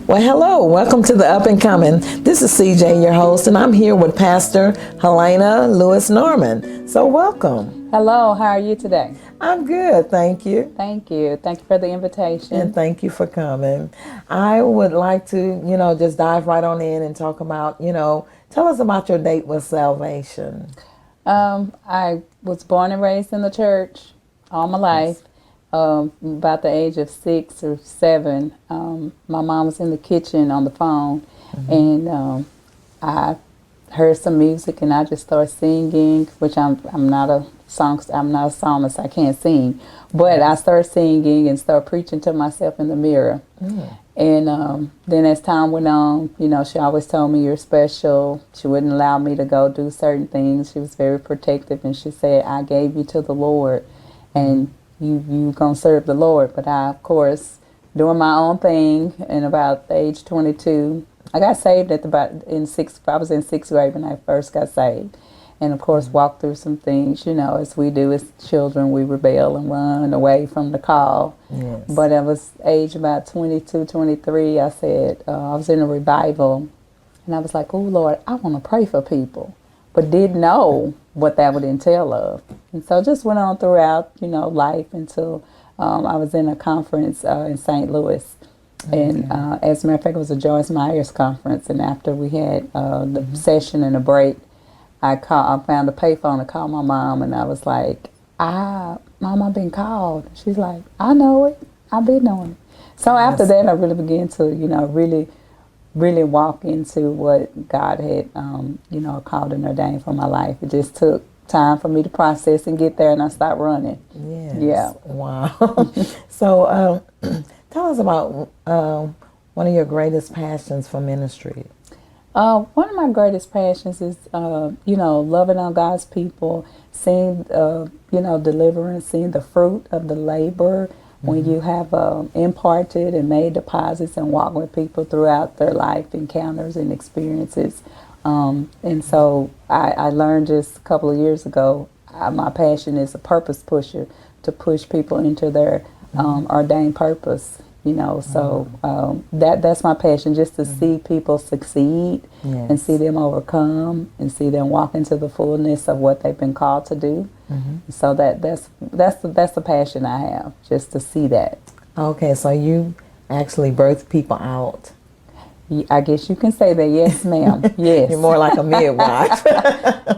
Well, hello. Welcome to the Up and Coming. This is CJ, your host, and I'm here with Pastor Helena Lewis Norman. So welcome. Hello, how are you today? I'm good, thank you. Thank you. Thank you for the And invitation. thank you for coming. I would like to, just dive right on in and talk about, tell us about your date with salvation. I was born and raised in the church all my life. About the age of 6 or 7, my mom was in the kitchen on the phone, and I heard some music, and I just started singing. Which I'm not a psalmist. I can't sing, but I started singing and started preaching to myself in the mirror. And then as time went on, she always told me, you're special. She wouldn't allow me to go do certain things. She was very protective, and she said, I gave you to the Lord, and you gonna serve the Lord. But I, of course, doing my own thing. And about age 22, I got saved I was in sixth grade when I first got saved. And of course, walked through some things, as we do as children. We rebel and run away from the call. Yes. But I was age about 22, 23. I said, I was in a revival, and I was like, oh, Lord, I want to pray for people, but didn't know what that would entail of. And so just went on throughout, life until I was in a conference in St. Louis. And as a matter of fact, it was a Joyce Myers conference. And after we had the session and a break, I found a payphone to call my mom, and I was like, Mom, I've been called. She's like, I know it. I've been knowing it. So after that, I really began to, really walk into what God had, called and ordained for my life. It just took time for me to process and get there, and I stopped running. Yes. Yeah. Wow. So tell us about one of your greatest passions for ministry. One of my greatest passions is, loving on God's people, seeing, deliverance, seeing the fruit of the labor when you have imparted and made deposits and walked with people throughout their life encounters and experiences. And so I learned just a couple of years ago, my passion is a purpose pusher, to push people into their ordained purpose. So that's my passion, just to see people succeed and see them overcome and see them walk into the fullness of what they've been called to do. So that's the passion I have, just to see that. Okay, so you actually birth people out. I guess you can say that. Yes, ma'am. Yes. You're more like a midwife.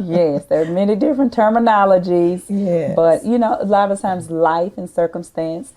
Yes, there are many different terminologies. Yes. But, a lot of times life and circumstance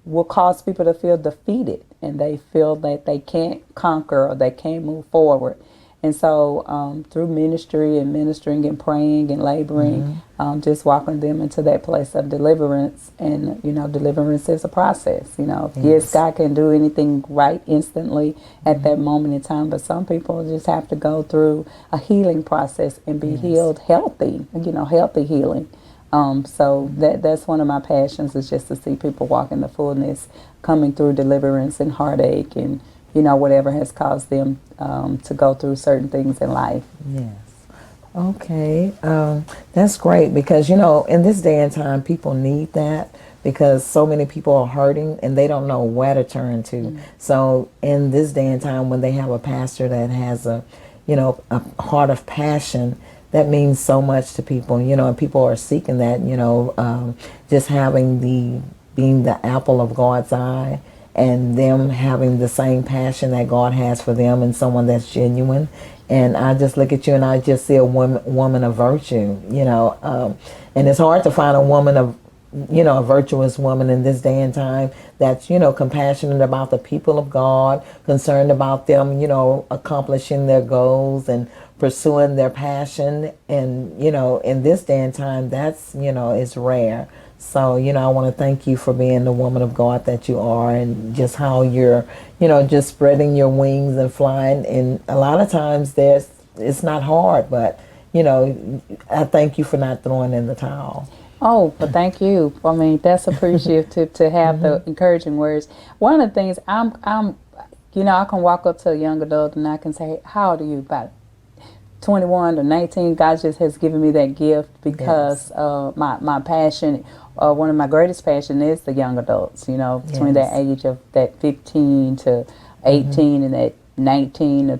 will cause people to feel defeated, and they feel that they can't conquer or they can't move forward. And so through ministry and ministering and praying and laboring, just walking them into that place of deliverance. And, deliverance is a process. Yes, God can do anything right instantly at that moment in time, but some people just have to go through a healing process and be healed healthy, healthy healing. So that's one of my passions, is just to see people walk in the fullness, coming through deliverance and heartache and, whatever has caused them to go through certain things in life. Yes. Okay. That's great, because, in this day and time, people need that, because so many people are hurting and they don't know where to turn to. So in this day and time, when they have a pastor that has a heart of passion, that means so much to people, and people are seeking that, just being the apple of God's eye, and them having the same passion that God has for them, and someone that's genuine. And I just look at you and I just see a woman of virtue, and it's hard to find a woman of, a virtuous woman in this day and time that's, compassionate about the people of God, concerned about them, accomplishing their goals and pursuing their passion. And, in this day and time, that's, is rare. So, I want to thank you for being the woman of God that you are, and just how you're, just spreading your wings and flying. And a lot of times it's not hard, but, I thank you for not throwing in the towel. Oh, but thank you. I mean, that's appreciative to have the encouraging words. One of the things I can walk up to a young adult and I can say, how old are you? About 21 or 19, God just has given me that gift because Yes. my passion, one of my greatest passion is the young adults, between that Yes. age of that 15 to 18 and that 19 to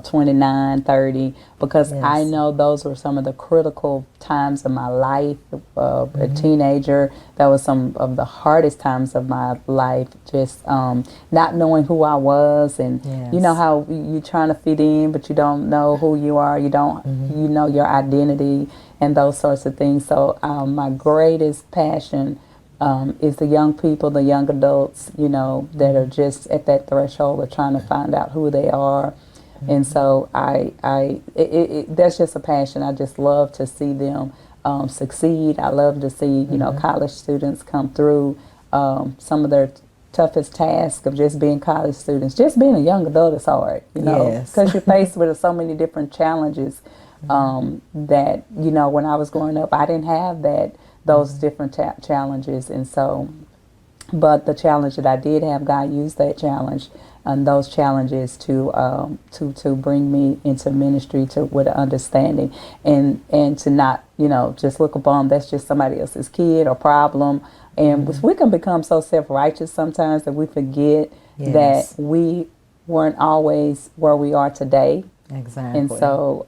29, 30, because I Yes. know those were some of the critical times of my life. A teenager, that was some of the hardest times of my life, just not knowing who I was, and you know Yes. how you trying to fit in, but you don't know who you are, you don't, your identity and those sorts of things. So my greatest passion is the young people, the young adults, that are just at that threshold of trying to find out who they are. And so that's just a passion. I just love to see them succeed. I love to see, college students come through some of their toughest tasks of just being college students. Just being a young adult is hard, Yes. because you're faced with so many different challenges that, when I was growing up, I didn't have those different challenges. And so, but the challenge that I did have, God used that challenge and those challenges to bring me into ministry with an understanding, and to not just look upon that's just somebody else's kid or problem. And we can become so self-righteous sometimes that we forget that Yes. we weren't always where we are today. And Exactly. so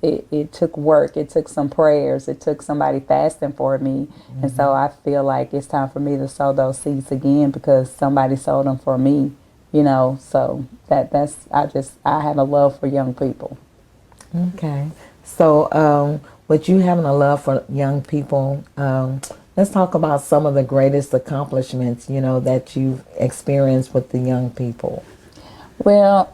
it took work, it took some prayers, it took somebody fasting for me. And so I feel like it's time for me to sow those seeds again because somebody sowed them for me, So I have a love for young people. Okay. So, with you having a love for young people, let's talk about some of the greatest accomplishments, that you've experienced with the young people. Well,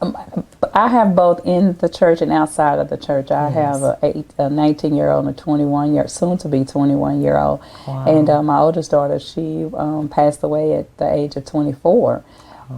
I have both in the church and outside of the church. I have Yes. a 19-year-old and a soon to be 21-year-old. And Wow. my oldest daughter, she passed away at the age of 24.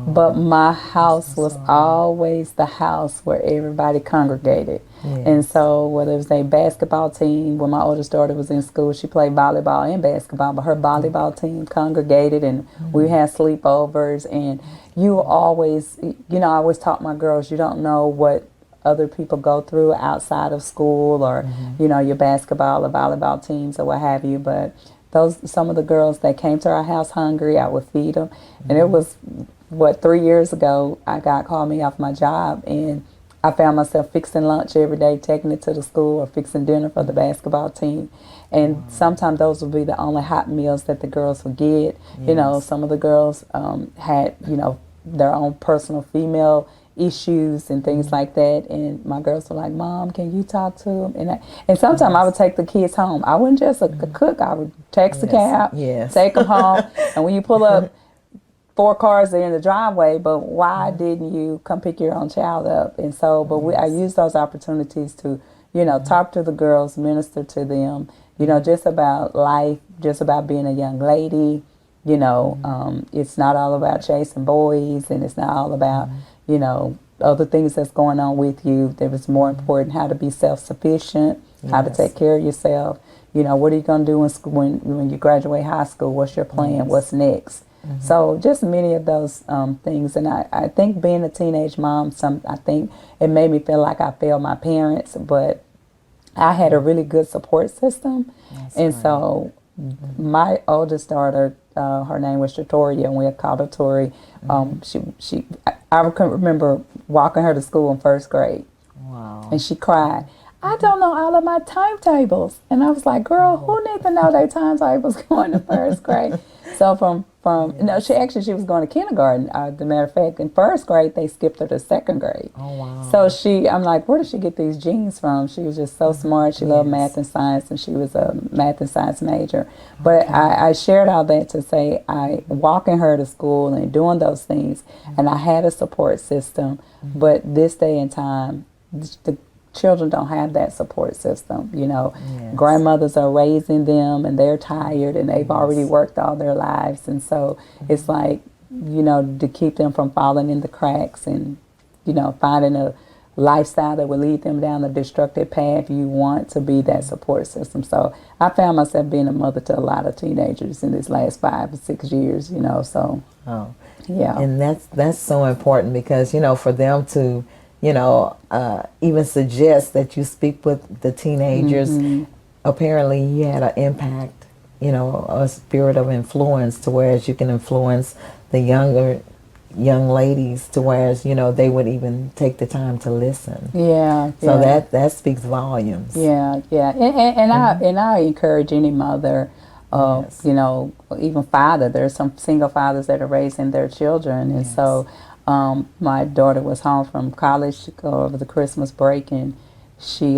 But my I'm house so was sorry. always the house where everybody congregated. And Yes. so whether it was a basketball team, when my oldest daughter was in school, she played volleyball and basketball, but her volleyball team congregated and we had sleepovers. And you always, I always taught my girls, you don't know what other people go through outside of school or, your basketball or volleyball teams or what have you. But some of the girls that came to our house hungry, I would feed them. And it was 3 years ago, I got called me off my job, and I found myself fixing lunch every day, taking it to the school, or fixing dinner for the basketball team. And sometimes those would be the only hot meals that the girls would get. Yes. Some of the girls had, their own personal female issues and things like that. And my girls were like, "Mom, can you talk to them?" And sometimes I would take the kids home. I wouldn't just cook. I would text a Yes. cab, Yes. take them home. And when you pull up, 4 cars are in the driveway, but why didn't you come pick your own child up? And so, but I Yes. use those opportunities to, talk to the girls, minister to them, just about life, just about being a young lady. It's not all about chasing boys, and it's not all about, other things that's going on with you. There was more important how to be self-sufficient, how to take Yes. care of yourself. What are you going to do in school when you graduate high school? What's your plan? Yes. What's next? So just many of those things. And I think being a teenage mom, I think it made me feel like I failed my parents, but I had a really good support system. That's And great. so my oldest daughter, her name was Pretoria, and we had called her Tori. I can remember walking her to school in first grade, Wow. and she cried, "I don't know all of my timetables." And I was like, "Girl, Oh. who needs to know their timetables going to first grade?" So no, Yes. she was going to kindergarten. The matter of fact, in first grade they skipped her to second grade. Oh, So wow. I'm like, where did she get these genes from? She was just so smart. She loved math Yes. and science, and she was a math and science major. But Okay. I shared all that to say I walking her to school and doing those things, and I had a support system. But this day and time, the children don't have that support system. Yes. Grandmothers are raising them, and they're tired, and they've already Yes. worked all their lives, and so it's like, to keep them from falling in the cracks and finding a lifestyle that will lead them down the destructive path. You want to be that support system. So I found myself being a mother to a lot of teenagers in these last 5 or 6 years. So Oh. yeah. And that's so important because for them to even suggest that you speak with the teenagers. Apparently, you had an impact, a spirit of influence to whereas you can influence the younger young ladies to whereas they would even take the time to listen. Yeah, So yeah. that speaks volumes. Yeah, yeah, and I encourage any mother, Yes. even father. There's some single fathers that are raising their children, and Yes. so my daughter was home from college over the Christmas break, and she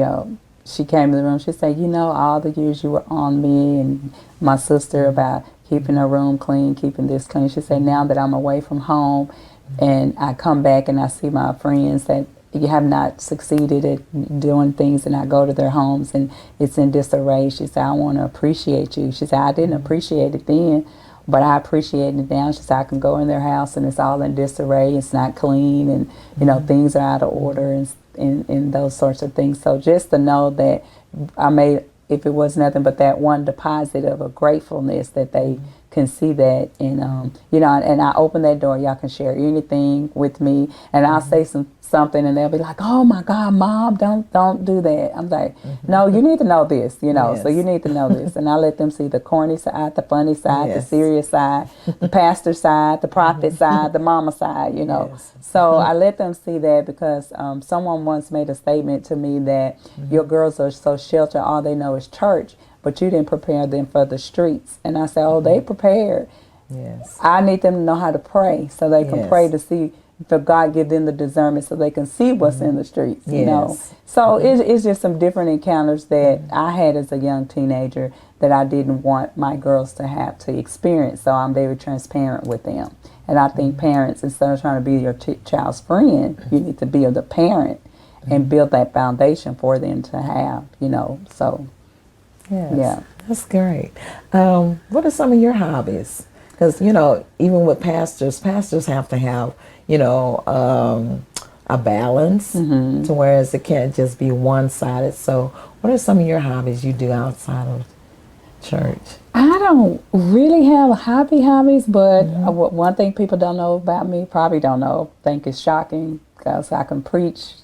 came to the room. She said, all the years you were on me and my sister about keeping her room clean, keeping this clean. She said, now that I'm away from home, and I come back and I see my friends that you have not succeeded at doing things, and I go to their homes and it's in disarray. She said, I want to appreciate you. She said, I didn't appreciate it then, but I appreciate it now. She said, I can go in their house and it's all in disarray. It's not clean, and things are out of order, and those sorts of things. So just to know that I made, if it was nothing but that one deposit of a gratefulness that they can see that, and and I open that door. Y'all can share anything with me, and I'll say something, and they'll be like, "Oh my God, Mom, don't do that." I'm like, "No, you need to know this, Yes. So you need to know this." And I let them see the corny side, the funny side, the Yes. serious side, the pastor side, the prophet side, the mama side. Yes. So I let them see that because someone once made a statement to me that your girls are so sheltered, all they know is church, but you didn't prepare them for the streets. And I said, oh, they prepared. Yes. I need them to know how to pray so they can Yes. pray to see if God give them the discernment so they can see what's in the streets, Yes. So it's just some different encounters that I had as a young teenager that I didn't want my girls to have to experience. So I'm very transparent with them. And I think parents, instead of trying to be your child's friend, you need to be the parent and build that foundation for them to have, so. Yes. Yeah. That's great. What are some of your hobbies? Because, even with pastors have to have, a balance to whereas it can't just be one-sided. So what are some of your hobbies you do outside of church? I don't really have hobbies, but one thing people don't know about me, probably don't know, think is shocking, because I can preach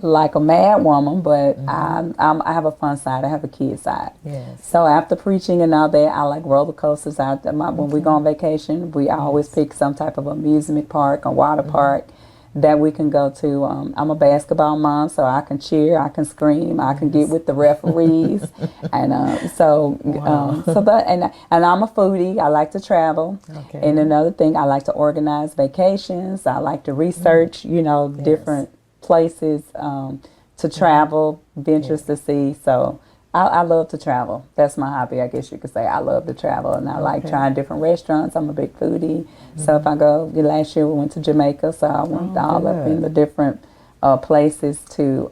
like a mad woman, but I have a fun side. I have a kid side. Yes. So after preaching and all that, I like roller coasters. When we go on vacation, we always pick some type of amusement park or water park that we can go to. I'm a basketball mom, so I can cheer, I can scream, I can get with the referees, and and I'm a foodie. I like to travel, Okay. and another thing, I like to organize vacations. I like to research, different places to travel, ventures to see. So I love to travel. That's my hobby, I guess you could say. I love to travel, and I like trying different restaurants. I'm a big foodie. So if I go, last year we went to Jamaica, so I went all up in the different places to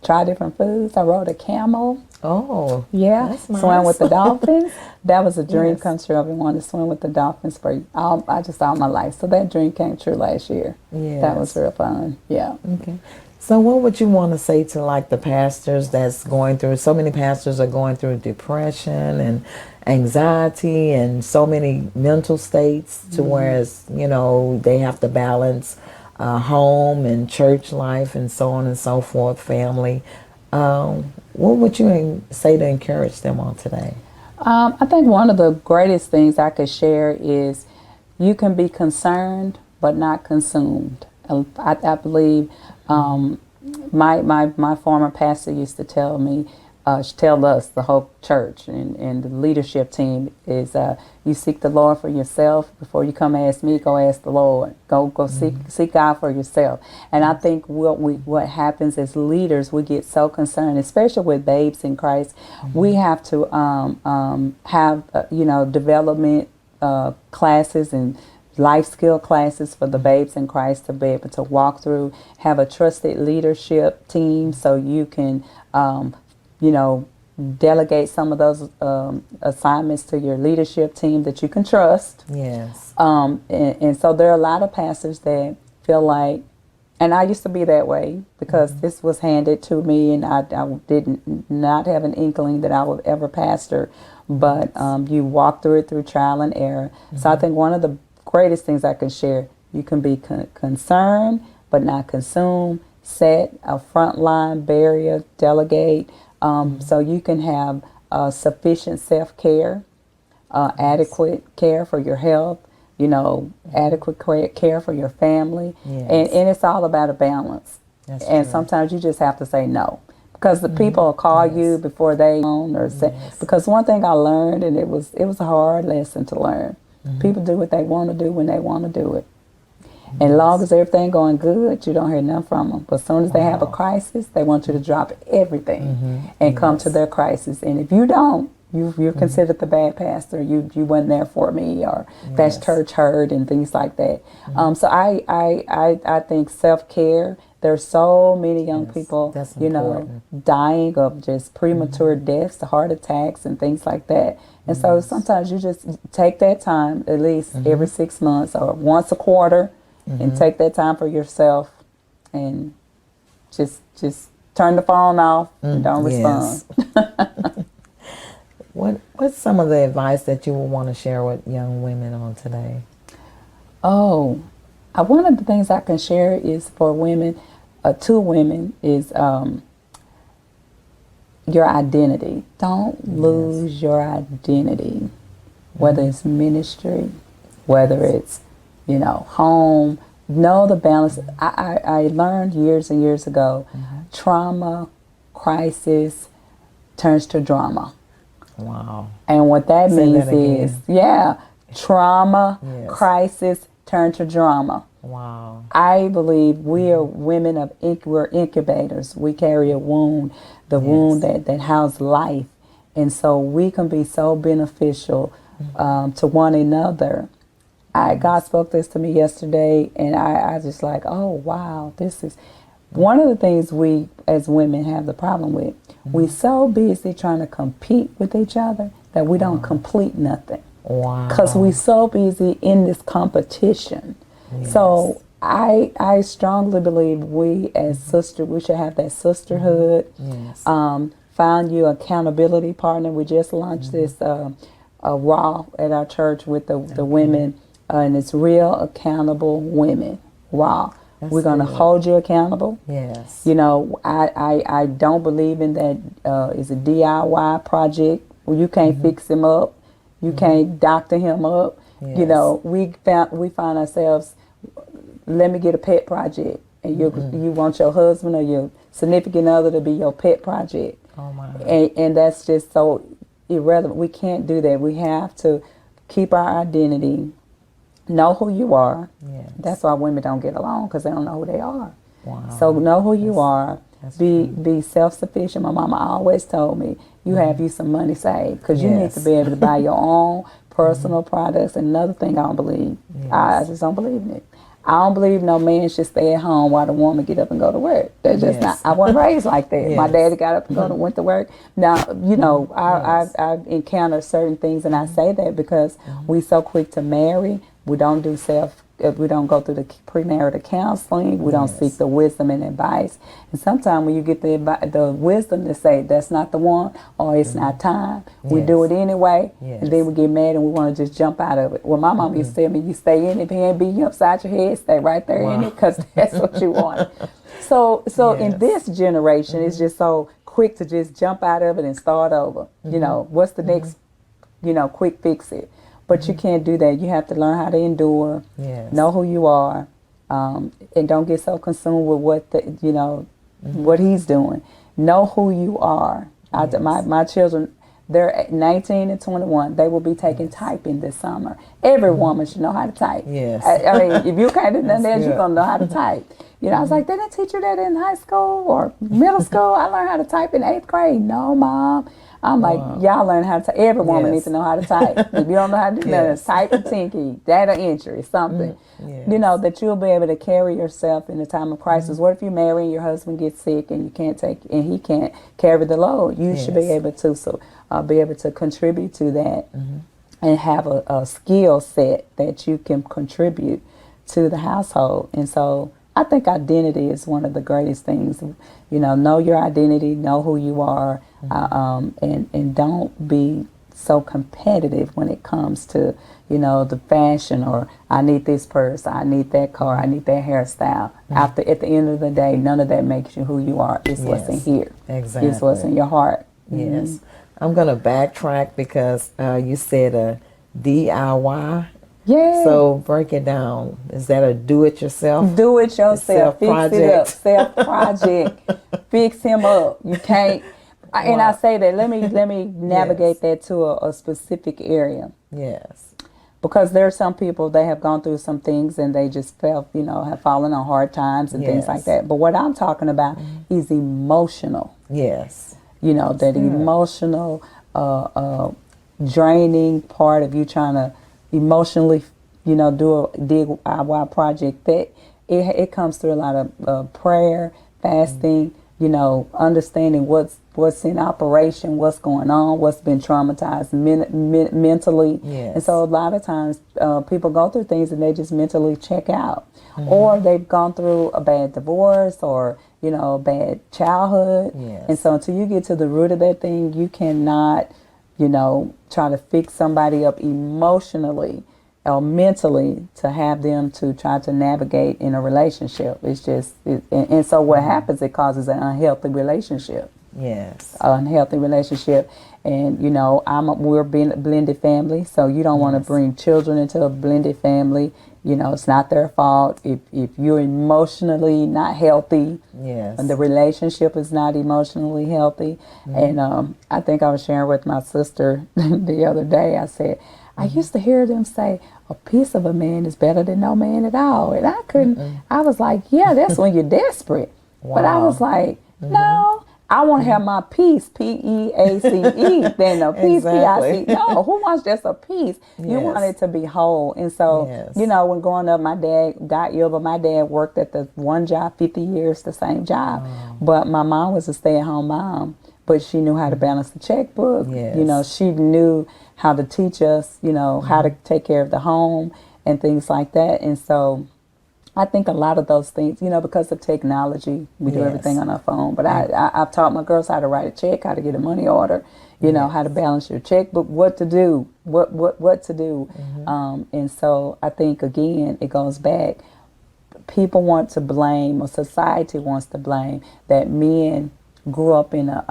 try different foods. I rode a camel. Oh, Yeah, that's nice. swam with the dolphins. That was a dream Yes. come true. I've been wanting to swim with the dolphins for all my life. So that dream came true last year. Yes. That was real fun. Yeah. Okay. So what would you want to say to like the pastors that's going through, so many pastors are going through depression and anxiety and so many mental states to whereas, they have to balance home and church life and so on and so forth, family. What would you say to encourage them on today? I think one of the greatest things I could share is you can be concerned but not consumed. I believe my former pastor used to tell us, the whole church and the leadership team, is you seek the Lord for yourself before you come ask me. Go ask the Lord. Go seek God for yourself. And I think what happens as leaders, we get so concerned, especially with babes in Christ. We have to have development classes and life skill classes for the babes in Christ to be able to walk through, have a trusted leadership team so you can, delegate some of those assignments to your leadership team that you can trust. Yes. And so there are a lot of pastors that feel like, and I used to be that way because this was handed to me, and I did not have an inkling that I would ever pastor, but you walk through it through trial and error. So I think one of the greatest things I can share, you can be concerned but not consume. Set a frontline barrier, delegate, so you can have sufficient self-care, adequate care for your health, adequate care for your family. Yes. And it's all about a balance. That's And true. sometimes you just have to say no. Because the people will call you before they own or say, because one thing I learned, and it was a hard lesson to learn. People do what they want to do when they want to do it. And as long as everything going good, you don't hear nothing from them. But as soon as they have a crisis, they want you to drop everything and come to their crisis. And if you don't, you're considered the bad pastor. You wasn't there for me, or that's church hurt and things like that. So I think self-care. There's so many young people, That's important. dying of just premature deaths, heart attacks, and things like that. And so sometimes you just take that time, at least every 6 months or once a quarter, and take that time for yourself, and just turn the phone off and don't respond. What's some of the advice that you would want to share with young women on today? Oh, one of the things I can share is for women, to women, is your identity. Don't lose your identity, whether it's ministry, whether it's, home. Know the balance. I learned years and years ago, trauma, crisis turns to drama. Wow. And what that Say means that is, trauma, crisis turn to drama. Wow. I believe we are women we're incubators. We carry a wound, the wound that house life. And so we can be so beneficial to one another. God spoke this to me yesterday, and I just like, oh, wow, this is one of the things we as women have the problem with. We're so busy trying to compete with each other that we don't complete nothing. Wow. Because we're so busy in this competition. So I strongly believe we as sisters, we should have that sisterhood. Find you an accountability partner. We just launched this Raw at our church with the women, and it's Real Accountable Women. Raw. We're going to hold you accountable. Yes. I don't believe in that it's a DIY project where you can't fix him up. You can't doctor him up. Yes. We find ourselves, let me get a pet project. And you want your husband or your significant other to be your pet project. Oh my. And that's just so irrelevant. We can't do that. We have to keep our identity. Know who you are. Yes. That's why women don't get along, because they don't know who they are. Wow. So know who you are. Be Be self-sufficient. My mama always told me, you have you some money saved, because you need to be able to buy your own personal products. And another thing I don't believe, I just don't believe in it. I don't believe no man should stay at home while the woman get up and go to work. That's just not. I wasn't raised like that. My daddy got up and went to work. Now, I've encountered certain things, and I say that because we so quick to marry. We don't do we don't go through the premarital counseling. We don't seek the wisdom and advice. And sometimes when you get the wisdom to say that's not the one, or it's not time, we do it anyway. And then we get mad and we want to just jump out of it. Well, my mom used to tell me, you stay in it, if he ain't beating you upside your head, stay right there in it, because that's what you want. So in this generation, it's just so quick to just jump out of it and start over. What's the next, quick fix it. But you can't do that. You have to learn how to endure, know who you are, and don't get so consumed with what he's doing. Know who you are. My children, they're 19 and 21. They will be taking typing this summer. Every woman should know how to type. Yes. I mean, if you can't do nothing else, you're going to know how to type. I was like, they didn't teach you that in high school or middle school. I learned how to type in 8th grade. No, Mom. I'm like, y'all learn how to type. Every woman needs to know how to type. If you don't know how to do nothing, type a tinky, data entry, something. That you'll be able to carry yourself in the time of crisis. What if you marry and your husband gets sick and he can't carry the load? You should be able to contribute to that and have a skill set that you can contribute to the household. And so I think identity is one of the greatest things. Know your identity, know who you are, and don't be so competitive when it comes to, the fashion, or I need this purse, I need that car, I need that hairstyle. At the end of the day, none of that makes you who you are. It's what's in here. Exactly. It's what's in your heart. Yes. I'm going to backtrack because you said a DIY. Yeah. So break it down. Is that a do-it-yourself? Do it yourself. Fix it up. Self-project? Self-project. Fix him up. You can't. And I say that. Let me navigate that to a specific area. Yes. Because there are some people, they have gone through some things and they just felt, have fallen on hard times and things like that. But what I'm talking about is emotional. Yes. That emotional, draining part of you trying to emotionally, do a DIY project. That it comes through a lot of prayer, fasting, understanding what's in operation, what's going on, what's been traumatized mentally. Yes. And so a lot of times people go through things and they just mentally check out. Or they've gone through a bad divorce or, a bad childhood. Yes. And so until you get to the root of that thing, you cannot, try to fix somebody up emotionally or mentally to have them to try to navigate in a relationship. It's just, and so what happens, it causes an unhealthy relationship. Yes. Unhealthy relationship. And, we're being a blended family, so you don't want to bring children into a blended family. It's not their fault. If you're emotionally not healthy, and the relationship is not emotionally healthy. And I think I was sharing with my sister the other day, I said, I used to hear them say, a piece of a man is better than no man at all. And I couldn't, I was like, yeah, that's when you're desperate. Wow. But I was like, no, I want to have my peace, Peace, than a piece, Exactly. Pic. No, who wants just a piece? You want it to be whole. And so, when growing up, my dad got ill, but my dad worked at the one job 50 years, the same job. But my mom was a stay-at-home mom, but she knew how to balance the checkbook. Yes. She knew how to teach us, how to take care of the home and things like that. And so I think a lot of those things, because of technology, we do everything on our phone. But I've taught my girls how to write a check, how to get a money order, how to balance your checkbook, what to do, what to do. And so I think, again, it goes back. People want to blame, or society wants to blame, that men grew up in a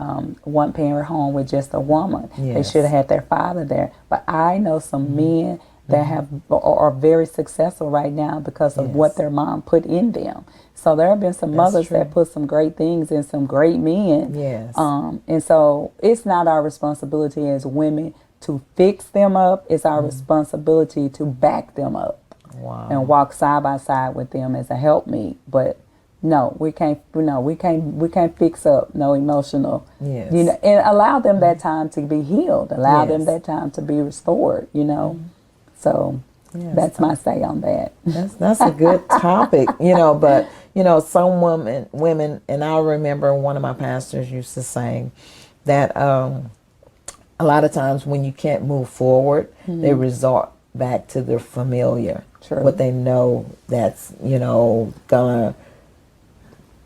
one-parent home with just a woman. They should have had their father there. But I know some men that are very successful right now because of what their mom put in them. So there have been some mothers that put some great things in some great men. Yes. And so it's not our responsibility as women to fix them up. It's our responsibility to back them up. Wow. And walk side by side with them as a helpmeet. But no, we can't. We can't fix up no emotional. Yes. And allow them that time to be healed. Allow them that time to be restored. So that's my say on that. That's a good topic, but some women, and I remember one of my pastors used to say that a lot of times when you can't move forward, they resort back to their familiar, what they know that's gonna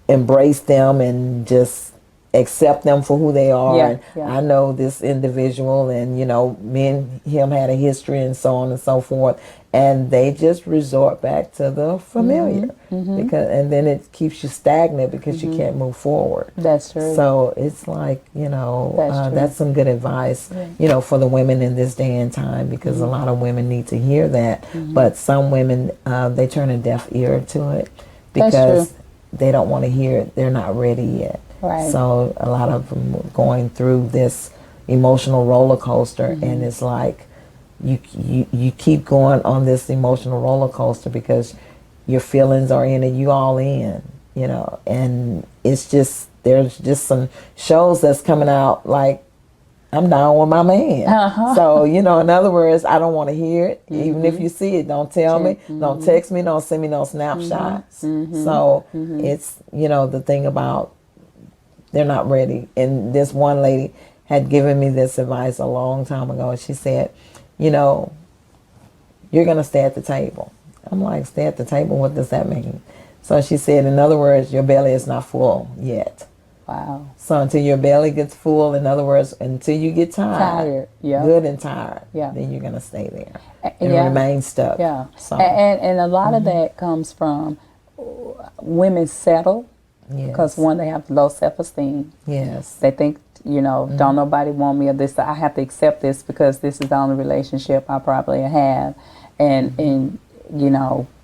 embrace them and just accept them for who they are. I know this individual, and me and him had a history and so on and so forth, and they just resort back to the familiar because, and then it keeps you stagnant because you can't move forward. That's true. So it's like that's some good advice for the women in this day and time, because a lot of women need to hear that, but some women they turn a deaf ear to it because they don't want to hear it. They're not ready yet. Right. So a lot of them are going through this emotional roller coaster, and it's like you keep going on this emotional roller coaster because your feelings are in it. You all in, and it's just, there's just some shows that's coming out like, I'm down with my man. So, in other words, I don't want to hear it. Even if you see it, don't tell me, don't text me, don't send me no snapshots. So it's, the thing about, they're not ready. And this one lady had given me this advice a long time ago. She said, you're going to stay at the table. I'm like, stay at the table? What does that mean? So she said, in other words, your belly is not full yet. Wow. So until your belly gets full, in other words, until you get tired, Yeah. good and tired, Yeah. then you're gonna stay there and Yeah. remain stuck. Yeah. So And a lot of that comes from women settle because yes, one, they have low self-esteem. yes, They think, don't nobody want me, or this, I have to accept this because this is the only relationship I probably have. And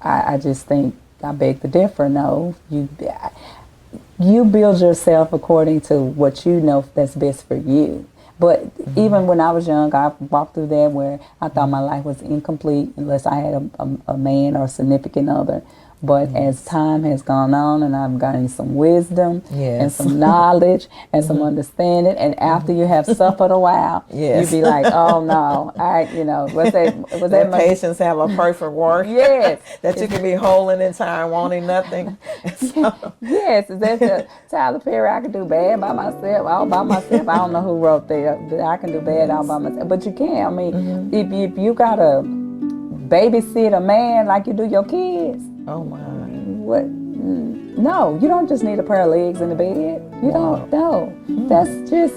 I just think, I beg to differ. No, you build yourself according to what you know that's best for you. But even when I was young, I walked through that where I thought my life was incomplete unless I had a man or a significant other. But as time has gone on and I've gotten some wisdom and yes, some knowledge and some understanding, and after you have suffered a while, yes. you be like, oh no, was That that patience have a perfect work. Yes. That you can be whole and entire, wanting nothing. So, Yes, that's the Tyler Perry. I can do bad by myself, all by myself. I don't know who wrote that, but I can do bad all by myself. But you can. I mean, if you gotta babysit a man like you do your kids, oh my. what? No, you don't just need a pair of legs in the bed. You Wow. don't. No, that's just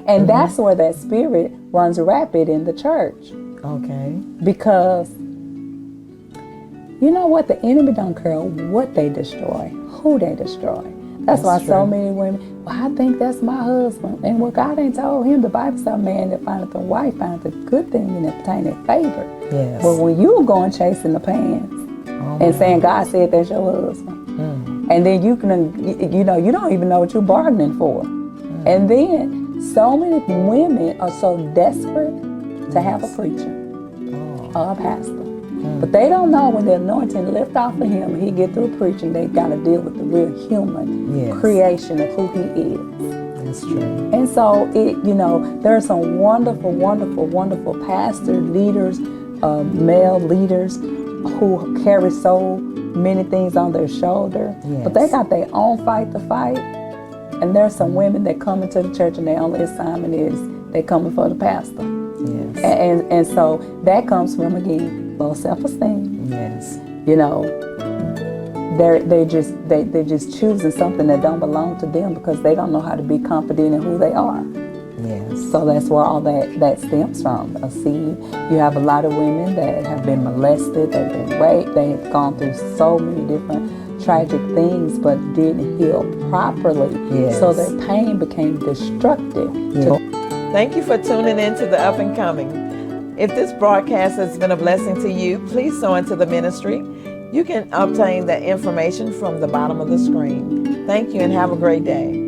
and that's where that spirit runs rapid in the church. Okay. Because you know what? The enemy don't care what they destroy, who they destroy. That's why That's so true. many women, well, I think that's my husband. And what God ain't told him, the Bible says, man that findeth a wife findeth a good thing and obtaineth favor. Yes. But when you going chasing the pants and saying, God said that's your husband, and then you can, you don't even know what you're bargaining for. And then so many women are so desperate to have a preacher or a pastor. But they don't know when the anointing lift off of him and he get through preaching, they got to deal with the real human creation of who he is. That's true. And so, there are some wonderful, wonderful, wonderful pastor leaders, male leaders who carry so many things on their shoulder. Yes. But they got their own fight to fight. And there's some women that come into the church and their only assignment is they coming for the pastor. Yes. And so that comes from, again, low self-esteem. Yes. They're just choosing something that don't belong to them because they don't know how to be confident in who they are. Yes. So that's where all that stems from. You have a lot of women that have been molested, they've been raped, they have gone through so many different tragic things, but didn't heal properly. Yes. So their pain became destructive. Yes. Thank you for tuning in to the Up and Coming. If this broadcast has been a blessing to you, please sow into the ministry. You can obtain that information from the bottom of the screen. Thank you and have a great day.